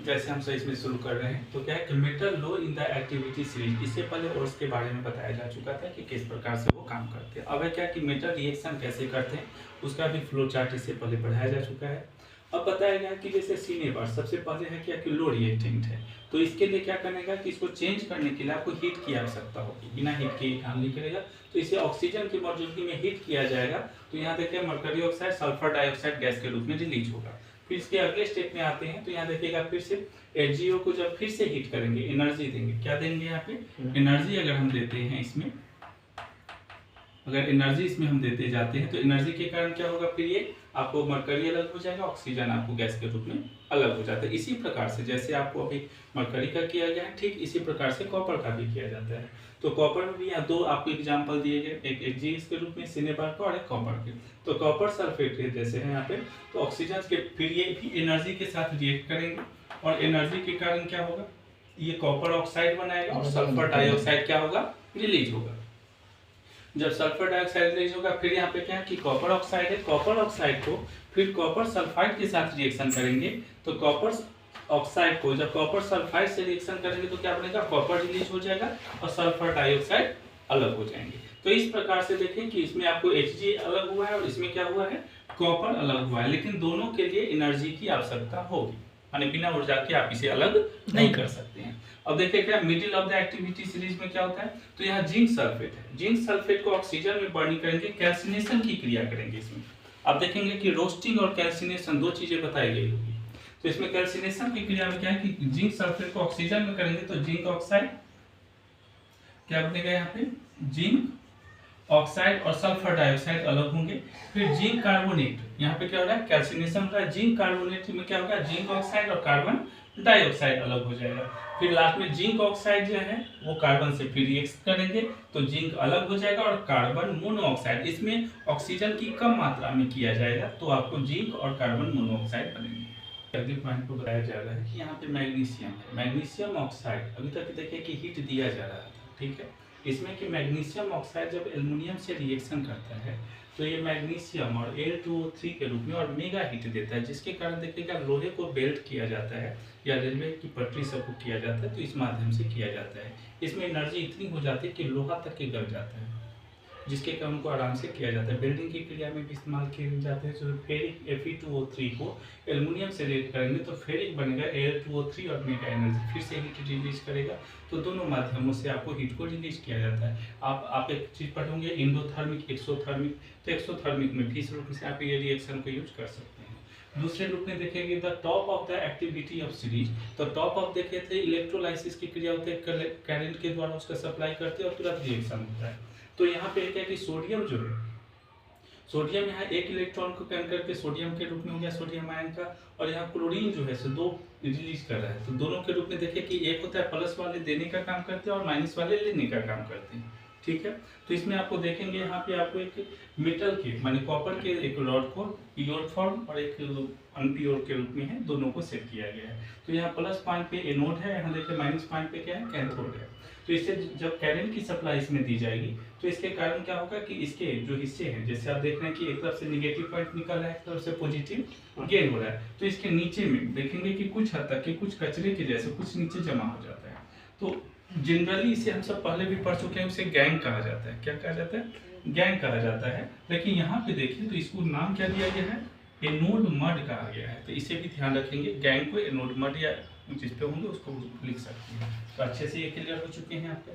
जैसे हम इसमें शुरू कर रहे हैं तो क्या है कि metal low in the activity series, इससे पहले और उसके बारे में बताया जा चुका था कि किस प्रकार से वो काम करते हैं। अब है क्या कि मेटल रिएक्शन कैसे करते हैं उसका भी फ्लो चार्ट इससे पहले पढ़ाया जा चुका है। अब बताया गया कि जैसे सिनेबर सबसे पहले है क्या कि लो रिएक्टेंट है, तो इसके लिए क्या करने कि इसको चेंज करने के लिए आपको हीट की आवश्यकता होगी। बिना हीट के काम नहीं करेगा, तो इसे ऑक्सीजन की मौजूदगी में हीट किया जाएगा तो यहाँ देखिए mercury oxide sulphur dioxide gas के रूप में रिलीज होगा। फिर इसके अगले स्टेप में आते हैं तो यहाँ देखिएगा फिर से HGO को जब फिर से हीट करेंगे एनर्जी देंगे, क्या देंगे यहाँ पे एनर्जी। अगर हम देते हैं इसमें, अगर एनर्जी इसमें हम देते जाते हैं तो एनर्जी के कारण क्या होगा, फिर ये आपको मरकरी अलग हो जाएगा, ऑक्सीजन आपको गैस के रूप में अलग हो जाता है। इसी प्रकार से जैसे आपको अभी मरकरी का किया गया है, ठीक इसी प्रकार से कॉपर का भी किया जाता है। तो कॉपर में भी यहाँ दो आपको एग्जाम्पल दिए गए, एक Hg के रूप में सिनेबार का और एक कॉपर के। तो कॉपर सल्फेट के जैसे है यहाँ पे, तो ऑक्सीजन के फिर ये भी एनर्जी के साथ रिएक्ट करेंगे और एनर्जी के कारण क्या होगा, ये कॉपर ऑक्साइड बनाएगा और सल्फर डाइऑक्साइड क्या होगा, रिलीज होगा। जब सल्फर डाइऑक्साइड रिलीज होगा फिर यहाँ पे क्या है कि कॉपर ऑक्साइड है, कॉपर ऑक्साइड को फिर कॉपर सल्फाइड के साथ रिएक्शन करेंगे। तो कॉपर ऑक्साइड को जब कॉपर सल्फाइड से रिएक्शन करेंगे तो क्या बनेगा, कॉपर रिलीज हो जाएगा और सल्फर डाइऑक्साइड अलग हो जाएंगे। तो इस प्रकार से देखें कि इसमें आपको Hg अलग हुआ है और इसमें क्या हुआ है, कॉपर अलग हुआ है, लेकिन दोनों के लिए एनर्जी की आवश्यकता होगी, यानी बिना ऊर्जा के आप इसे अलग नहीं कर सकते हैं। अब देखिए क्या middle of the activity series में क्या होता है, तो यहाँ जिंक सल्फेट है, जिंक सल्फेट को ऑक्सीजन में बर्निंग करेंगे, कैल्सिनेशन की क्रिया करेंगे। इसमें आप देखेंगे कि रोस्टिंग और कैल्सिनेशन दो चीजें बताई गई होगी। तो इसमें कैल्सिनेशन की क्रिया में क्या है कि जिंक सल्फेट को ऑक्सीजन में करेंगे तो जिंक ऑक्साइड क्या बनेगा, यहाँ पे जिंक ऑक्साइड और सल्फर डाइऑक्साइड अलग होंगे। फिर जिंक कार्बोनेट, यहाँ पे क्या हो रहा है, कैल्सिनेशन हो रहा है, जिंक कार्बोनेट में क्या होगा, जिंक ऑक्साइड और कार्बन डाइऑक्साइड अलग हो जाएगा। फिर लास्ट में जिंक ऑक्साइड जो है वो कार्बन से फिर रिएक्ट करेंगे तो जिंक अलग हो जाएगा और कार्बन मोनोऑक्साइड, इसमें ऑक्सीजन की कम मात्रा में किया जाएगा तो आपको जिंक और कार्बन मोनोऑक्साइड बनेंगे। अगले पॉइंट को बताया जा रहा है कि यहाँ पे मैग्नीशियम है, मैग्नीशियम ऑक्साइड। अभी तक देखिए कि हीट दिया जा रहा था, ठीक है। इसमें कि मैग्नीशियम ऑक्साइड जब एल्युमिनियम से रिएक्शन करता है तो ये मैग्नीशियम और Al2O3 के रूप में और मेगा हीट देता है, जिसके कारण देखिएगा लोहे को बेल्ट किया जाता है या रेलवे की पटरी सबको किया जाता है, तो इस माध्यम से किया जाता है। इसमें एनर्जी इतनी हो जाती है कि लोहा तक के गल जाता है, जिसके कारण को आराम से किया जाता है। बिल्डिंग की क्रिया में भी इस्तेमाल किए जाते हैं। जो फेरिक Fe2O3 को एल्युमिनियम से रिएक्ट करेंगे तो फेरिक बनेगा Al2O3 और मेगा एनर्जी फिर से हीट रिलीज करेगा। तो दोनों माध्यमों से आपको हीट को रिलीज किया जाता है। आप एक चीज पढ़ोगे इंडोथर्मिक एक्सोथर्मिक, तो एक्सोथर्मिक में भी इस रूप से आप ये रिएक्शन को यूज कर सकते हैं। दूसरे रूप में देखेंगे the top of the activity of series, तो टॉप ऑफ देखे थे इलेक्ट्रोलाइसिस की क्रिया होती है, करंट के द्वारा उसका सप्लाई करते हैं और तुरंत रिएक्शन होता है। तो यहाँ पे क्या है कि सोडियम जो है, सोडियम यहाँ एक इलेक्ट्रॉन को कैन करके सोडियम के रूप में हो गया सोडियम आयन का, और यहाँ क्लोरीन जो है सो दो रिलीज कर रहा है। तो दोनों के रूप में देखिए कि एक होता है प्लस वाले देने का काम करते हैं और माइनस वाले लेने का काम करते हैं, ठीक है। तो इसमें आपको देखेंगे यहाँ पे आपको एक मेटल के माने कॉपर के एक रॉड को प्योर फॉर्म और एक अनप्योर के रूप में है, दोनों को सेट किया गया है। तो यहाँ प्लस पॉइंट पे एनोड है, यहाँ देखिए माइनस पॉइंट पे क्या है, कैथोड है। तो इससे जब करंट की सप्लाई इसमें दी जाएगी तो इसके कारण क्या होगा कि इसके जो हिस्से हैं, जैसे आप देख रहे हैं कि एक तरफ से निगेटिव पॉइंट निकल रहा है, एक तरफ से पॉजिटिव गेन हो रहा है, तो इसके नीचे में देखेंगे कि कुछ हद तक के कुछ कचरे के जैसे कुछ नीचे जमा हो जाता है। तो जनरली इसे हम सब पहले भी पढ़ चुके हैं, उसे गैंग कहा जाता है। क्या कहा जाता है, गैंग कहा जाता है। लेकिन यहाँ पे देखिए तो इसको नाम क्या दिया गया है, एनोड मड कहा गया है। तो इसे भी ध्यान रखेंगे, गैंग को एनोड मड या जिस पे होंगे उसको लिख सकते हैं। तो अच्छे से ये क्लियर हो चुके हैं आपके।